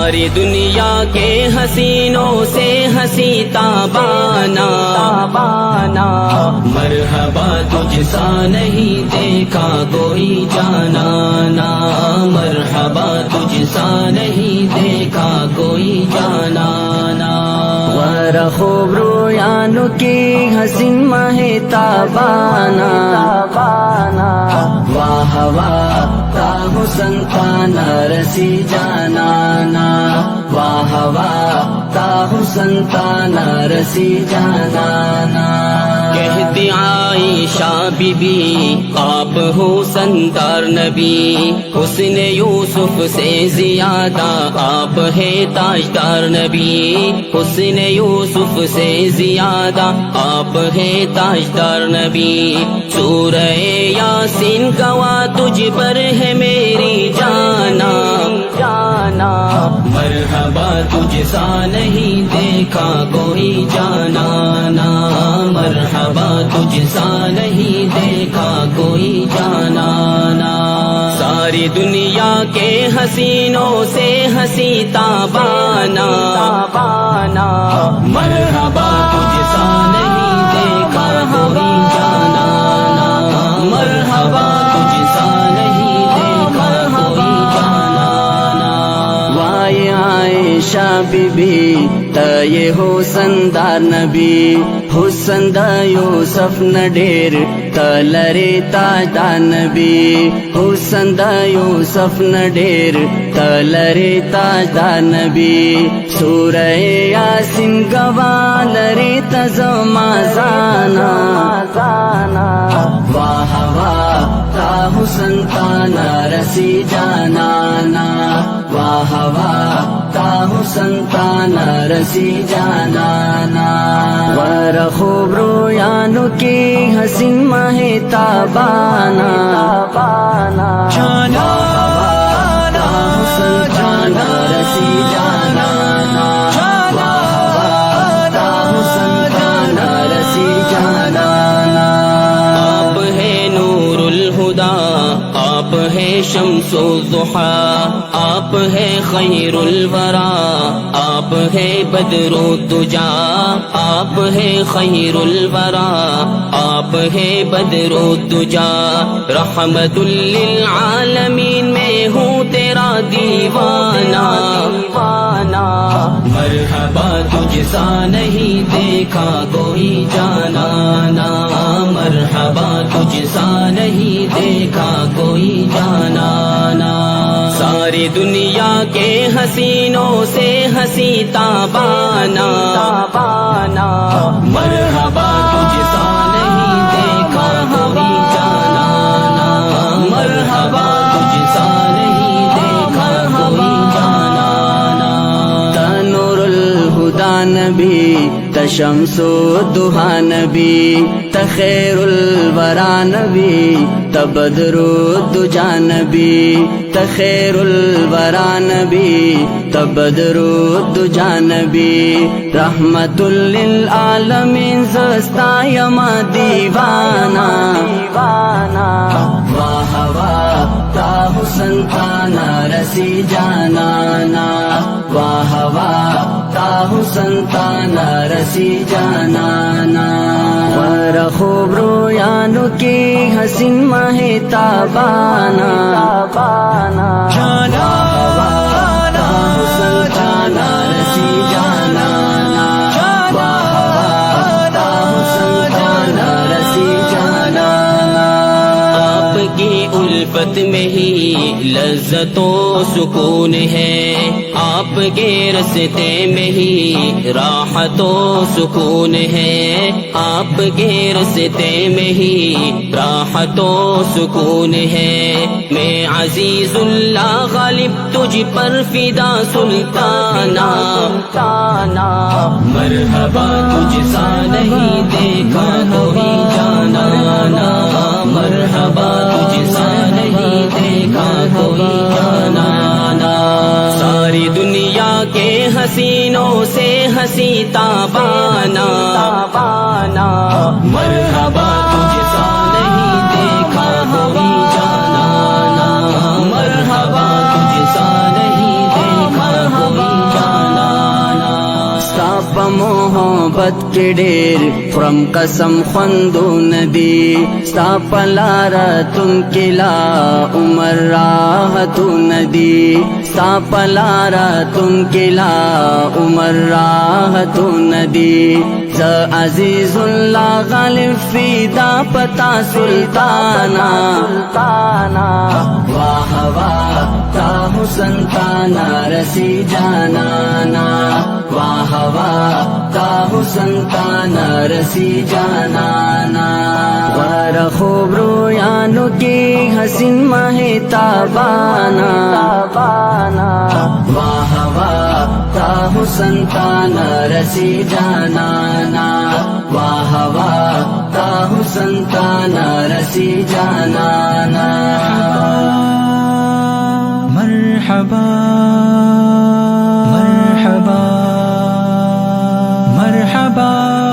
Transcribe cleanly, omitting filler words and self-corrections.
ساری دنیا کے حسینوں سے ہنسی تابانا، مرحبا تجھ سا نہیں دیکھا کوئی جانانا، مرحبا تجھ سا نہیں دیکھا کوئی جانانا۔ ورخوب رویانو کی حسین ماہ تابانا، واہ واہ تا حسن تانا رسی جانانا، واہ واہ تا حسن تانا رسی جانانا۔ کہتی عائشہ بی بی آپ حسن دار نبی، حسن یوسف سے زیادہ آپ ہے تاجدار نبی، حسن یوسف سے زیادہ آپ ہے تاجدار نبی۔ سورہ یاسین گواہ تجھ پر ہے میری جانا، مرحبا تجھ سا نہیں دیکھا کوئی جانانا، مرحبا تجھ سا نہیں دیکھا کوئی جانانا۔ ساری دنیا کے حسینوں سے ہنسی تابانا، مرحبا تجھ سا نہیں دیکھا کوئی جانانا، مرحبا تجھ سا نہیں دیکھا کوئی جانانا۔ وائے عائشہ بی بی تا یہ حسن دار نبی، حسن دا یوسف نڈیر تلری تاجدار نبی، حسن دا یوسف نڈیر تلری تاجدار نبی۔ سورہ یاسین گواہ لری تزما زانا، واہ واہ تا حسن تانا رسی جانانا، واہ واہ تا حسن تانا رسی جانانا۔ ورخوب رویانو کی حسین ماہ تابانا، جانانا حسن تانا رسی جانانا، واہ واہ تا حسن تانا رسی جانانا۔ آپ ہے نور الہدا، آپ ہے شمس الضحیٰ، آپ ہے خیر الورا، آپ ہے بدر الدجا، آپ ہے خیر الورا، آپ ہے بدر الدجا۔ رحمت للعالمین میں ہوں تیرا دیوانہ، مرحبا تجھ سا نہیں دیکھا کوئی جانانا، مرحبا تجھ سا نہیں دیکھا کوئی جانانا۔ ساری دنیا کے حسینوں سے ہنسی تابانا، مرحبا تجھ سا نہیں دیکھا کوئی جانانا، مرحبا تجھ سا نہیں دیکھا کوئی جانانا۔ تنور الہدا نبی، تشمس الضحیٰ نبی، تخیر الورا نبی، تبدر الدجا نبی، تخیر الورا نبی، تبدر الدجا نبی۔ رحمت للعالمین زستا یما دیوانا، واہ واہ تا حسن تانا رسی جانانا، واہ واہ تا حسن تانا رسی جانانا۔ ورخوب رویانو کی حسین ماہ تابانا، جانانا حسن تانا رسی جانانا، واہ واہ تا حسن تانا رسی جانانا۔ آپ کی الفت میں ہی لذت و سکون ہے، آپ کے رستے میں ہی راحت و سکون ہے، آپ کے رستے میں ہی راحت و سکون ہے۔ میں عزیز اللہ غالب تجھ پر فدا سلطانہ، مرحبا تجھ سا نہیں دیکھا کوئی جانانا، مرحبا تجھ سا نہیں دیکھا کوئی جانانا۔ ساری دنیا کے حسینوں سے ہنسی تابانا، مرحبا تجھ سا نہیں دیکھا کوئی جانانا، مرحبا تجھ سا نہیں دیکھا کوئی محبت کے ډېر خورم قسم خوندونه دي ستا په لاره تم کې لا عمر راحتونه دي ستا په لاره تم کې لا عمر راحتونه دي زه عزیز الله غالب فدا پتا سلطانا واہ واہ تا حسن تانا رسی جانانا واہ واہ تا حسن تانا رسی جانانا ور خوب رویانو کی حسین مہتابانا واہ واہ تا حسن تانا رسی جانانا واہ واہ تا حسن تانا رسی جانانا مرحبا مرحبا مرحبا